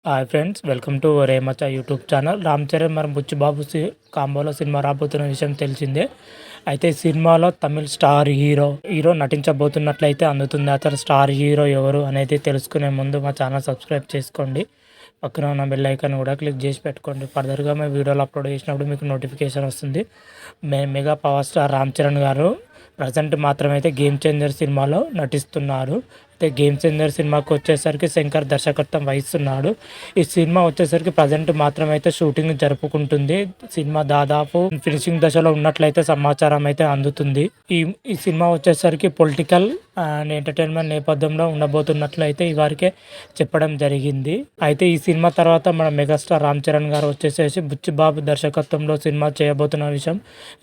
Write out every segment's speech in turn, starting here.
Hi friends, welcome to రేమచ YouTube channel. Ram Charan మరి Buchibabu కాంబోలో cinema రాబోతున్న విషయం తెలిసిందే. అయితే ఈ సినిమాలో తమిళ్ స్టార్ హీరో నటించబోతున్నట్లయితే అందుతుంది. అతను స్టార్ హీరో ఎవరు అనేది తెలుసుకునే ముందు మా ఛానల్ సబ్స్క్రైబ్ చేసుకోండి. పక్కన ఉన్న బెల్ ఐకాన్ కూడా క్లిక్ చేసి పెట్టుకోండి. ఫర్దర్గా మేము వీడియోలు అప్లోడ్ చేసినప్పుడు మీకు నోటిఫికేషన్ వస్తుంది. Mega power star Ram Charan గారు ప్రజెంట్ మాత్రమైతే గేమ్ చేంజర్ సినిమాలో నటిస్తున్నారు. అయితే గేమ్ చేంజర్ సినిమాకి వచ్చేసరికి శంకర్ దర్శకత్వం వహిస్తున్నాడు. ఈ సినిమా వచ్చేసరికి ప్రజెంట్ మాత్రమైతే షూటింగ్ జరుపుకుంటుంది. సినిమా దాదాపు ఫినిషింగ్ దశలో ఉన్నట్లయితే సమాచారం అయితే అందుతుంది. ఈ సినిమా వచ్చేసరికి పొలిటికల్ అండ్ ఎంటర్టైన్మెంట్ నేపథ్యంలో ఉండబోతున్నట్లయితే ఈ వారికే చెప్పడం జరిగింది. అయితే ఈ సినిమా తర్వాత మన మెగాస్టార్ రామ్ చరణ్ గారు వచ్చేసేసి బుచ్చిబాబు దర్శకత్వంలో సినిమా చేయబోతున్న విషయం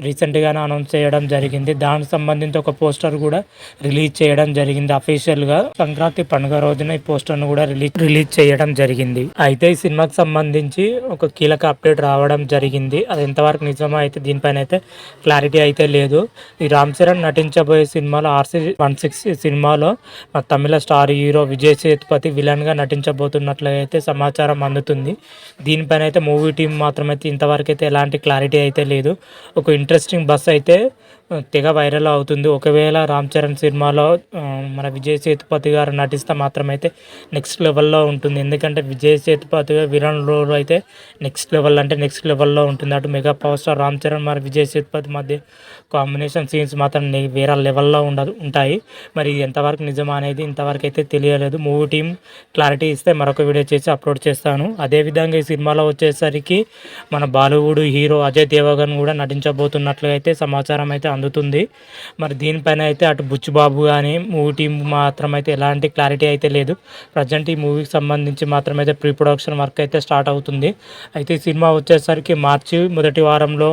రీసెంట్గానే అనౌన్స్ చేయడం జరిగింది. దానికి సంబంధించి ఒక పోస్టర్ కూడా రిలీజ్ చేయడం జరిగింది. అఫీషియల్గా సంక్రాంతి పండుగ రోజున ఈ పోస్టర్ను కూడా రిలీజ్ చేయడం జరిగింది. అయితే ఈ సినిమాకి సంబంధించి ఒక కీలక అప్డేట్ రావడం జరిగింది. అది ఎంతవరకు నిజమో అయితే దీనిపైన అయితే క్లారిటీ అయితే లేదు. ఈ రామ్ చరణ్ నటించబోయే సినిమాలో RC-16 సినిమాలో Tamil star hero Vijay Sethupathi villain గా నటించబోతున్నట్లయితే సమాచారం అందుతుంది. దీనిపైన అయితే మూవీ టీం మాత్రమైతే ఇంతవరకు అయితే ఎలాంటి క్లారిటీ అయితే లేదు. ఒక ఇంట్రెస్టింగ్ బస్ అయితే తెగ వైరల్ అవుతుంది. ఒకవేళ రామ్ చరణ్ సినిమాలో మన విజయ్ సేతుపతి గారు నటిస్తే మాత్రమైతే నెక్స్ట్ లెవెల్లో ఉంటుంది. ఎందుకంటే విజయ్ సేతుపతి విలన్ రోల్ అయితే నెక్స్ట్ లెవెల్లో ఉంటుంది. అటు mega power star Ram Charan మరి విజయ్ సేతుపతి మధ్య కాంబినేషన్ సీన్స్ మాత్రం వేరే లెవెల్లో ఉంటాయి. మరి ఎంతవరకు నిజమా అనేది ఇంతవరకు అయితే తెలియలేదు. మూవీ టీం క్లారిటీ ఇస్తే మరొక వీడియో చేసి అప్లోడ్ చేస్తాను. అదేవిధంగా ఈ సినిమాలో వచ్చేసరికి మన బాలీవుడ్ హీరో అజయ్ దేవగన్ కూడా నటించబోతున్నట్లుగా అయితే సమాచారం అయితే అందుతుంది. మరి దీనిపైన అయితే అటు బుచ్చిబాబు కానీ మూవీ టీం మాత్రం అయితే ఎలాంటి క్లారిటీ అయితే లేదు. ప్రజెంట్ ఈ మూవీకి సంబంధించి మాత్రమైతే ప్రీ ప్రొడక్షన్ వర్క్ అయితే స్టార్ట్ అవుతుంది. అయితే ఈ సినిమా వచ్చేసరికి మార్చి మొదటి వారంలో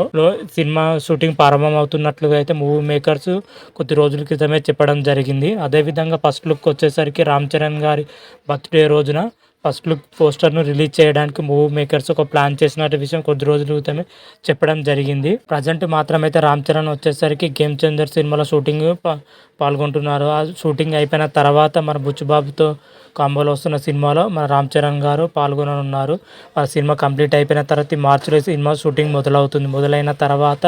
సినిమా షూటింగ్ ప్రారంభం అవుతున్నట్లుగా అయితే మూవీ మేకర్స్ కొద్ది రోజుల క్రితమే చెప్పడం జరిగింది. అదేవిధంగా ఫస్ట్ లుక్ వచ్చేసరికి రామ్ చరణ్ గారి బర్త్డే రోజున ఫస్ట్ లుక్ పోస్టర్ను రిలీజ్ చేయడానికి మూవీ మేకర్స్ ఒక ప్లాన్ చేసినట్టు విషయం కొద్ది రోజుల క్రితమే చెప్పడం జరిగింది. ప్రజెంట్ మాత్రమైతే రామ్ చరణ్ వచ్చేసరికి గేమ్ చేంజర్ సినిమాలో షూటింగ్ పాల్గొంటున్నారు. ఆ షూటింగ్ అయిపోయిన తర్వాత మన బుచ్చిబాబుతో కాంబోలో వస్తున్న సినిమాలో మన రామ్ చరణ్ గారు పాల్గొననున్నారు. ఆ సినిమా కంప్లీట్ అయిపోయిన తర్వాత మార్చిలో సినిమా షూటింగ్ మొదలవుతుంది. మొదలైన తర్వాత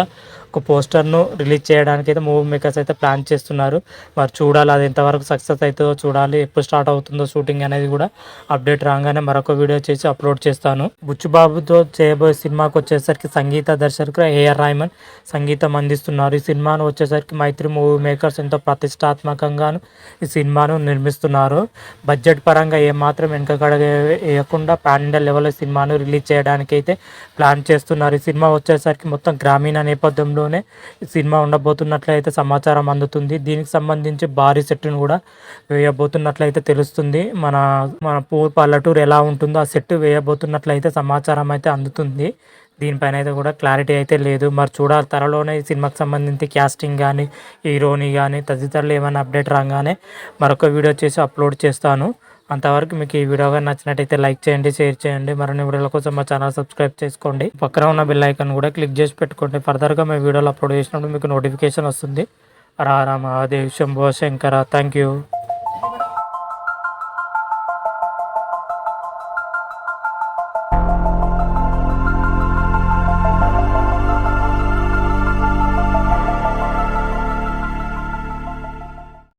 ఒక పోస్టర్ను రిలీజ్ చేయడానికి అయితే మూవీ మేకర్స్ అయితే ప్లాన్ చేస్తున్నారు. మరి చూడాలి అది ఎంతవరకు సక్సెస్ అవుతుందో చూడాలి. ఎప్పుడు స్టార్ట్ అవుతుందో షూటింగ్ అనేది కూడా అప్డేట్ రాగానే మరొక వీడియో చేసి అప్లోడ్ చేస్తాను. బుచ్చిబాబుతో చేయబోయే సినిమాకి వచ్చేసరికి సంగీత దర్శకుడు AR రెహమాన్ సంగీతం అందిస్తున్నారు. ఈ సినిమాను వచ్చేసరికి మైత్రి మూవీ మేకర్స్ ఎంతో ప్రతిష్టాత్మకంగాను ఈ సినిమాను నిర్మిస్తున్నారు. బడ్జెట్ పరంగా ఏమాత్రం వెనకకడ వేయకుండా పాన్ ఇండియా లెవెల్ సినిమాను రిలీజ్ చేయడానికి అయితే ప్లాన్ చేస్తున్నారు. ఈ సినిమా వచ్చేసరికి మొత్తం గ్రామీణ నేపథ్యంలోనే ఈ సినిమా ఉండబోతున్నట్లయితే సమాచారం అందుతుంది. దీనికి సంబంధించి భారీ సెట్ను కూడా వేయబోతున్నట్లయితే తెలుస్తుంది. మన పల్లెటూరు ఎలా ఉంటుందో ఆ సెట్ వేయబోతున్నట్లయితే సమాచారం అయితే అందుతుంది. దీనిపైన అయితే కూడా క్లారిటీ అయితే లేదు. మరి చూడాలి త్వరలోనే ఈ సినిమాకి సంబంధించి క్యాస్టింగ్ కానీ హీరోని కానీ తదితరులు ఏమైనా అప్డేట్ రాగానే మరొక వీడియో చేసి అప్లోడ్ చేస్తాను. అంతవరకు మీకు ఈ వీడియో కానీ నచ్చినట్టయితే లైక్ చేయండి, షేర్ చేయండి. మరిన్ని వీడియోల కోసం మా ఛానల్ సబ్స్క్రైబ్ చేసుకోండి. పక్కన ఉన్న బెల్ ఐకాన్ కూడా క్లిక్ చేసి పెట్టుకోండి. ఫర్దర్గా మేము వీడియోలు అప్లోడ్ చేసినప్పుడు మీకు నోటిఫికేషన్ వస్తుంది. రామ మహాదేవ్ శంభో శంకర. Thank you.